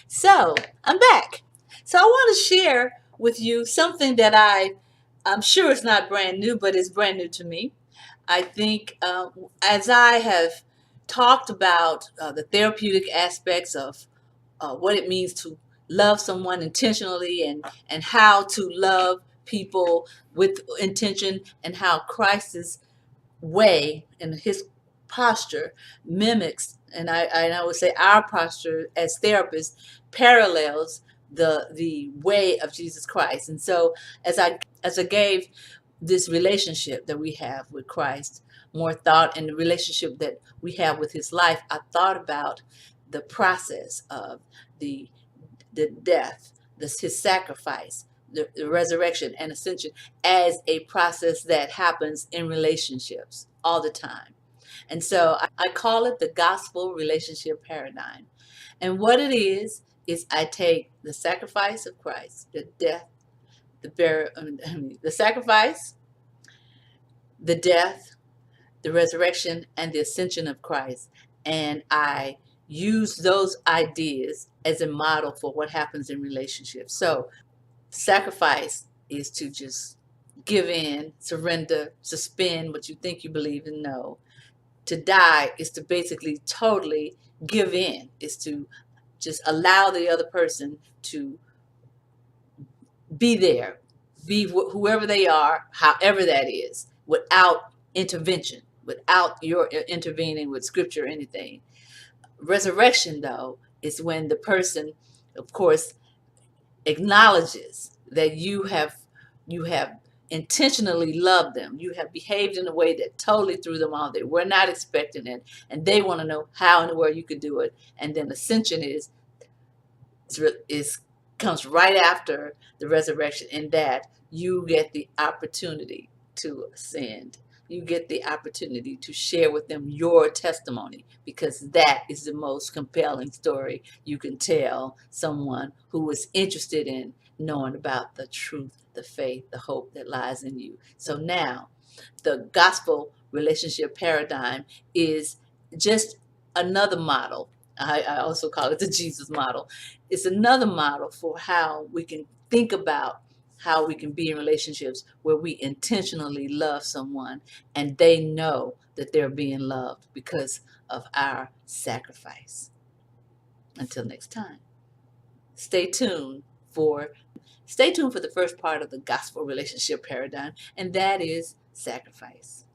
So I'm back. So I want to share with you something that I'm sure it's not brand new, but it's brand new to me. I think as I have talked about the therapeutic aspects of what it means to love someone intentionally and how to love people with intention and how Christ's way and his posture mimics, and I would say our posture as therapists parallels the way of Jesus Christ. And so as I gave this relationship that we have with Christ more thought, and the relationship that we have with his life, I thought about the process of the the death, his sacrifice, the resurrection and ascension as a process that happens in relationships all the time. And so I call it the gospel relationship paradigm. And what it is I take the sacrifice of Christ, the death, the burial, the sacrifice, the death, the resurrection, and the ascension of Christ, and I use those ideas as a model for what happens in relationships. So sacrifice is to just give in, surrender, suspend what you think you believe and know. To die is to basically totally give in, is to just allow the other person to be there, be whoever they are, however that is, without intervention, without your intervening with scripture or anything. Resurrection, though, is when the person, of course, acknowledges that you have intentionally loved them. You have behaved in a way that totally threw them off. They were not expecting it, and they want to know how in the world you could do it. And then ascension is comes right after the resurrection, in that you get the opportunity to ascend. You get the opportunity to share with them your testimony, because that is the most compelling story you can tell someone who is interested in knowing about the truth, the faith, the hope that lies in you. So now, the gospel relationship paradigm is just another model. I also call it the Jesus model. It's another model for how we can think about how we can be in relationships where we intentionally love someone and they know that they're being loved because of our sacrifice. Until next time, stay tuned for stay tuned for the first part of the gospel relationship paradigm, and that is sacrifice.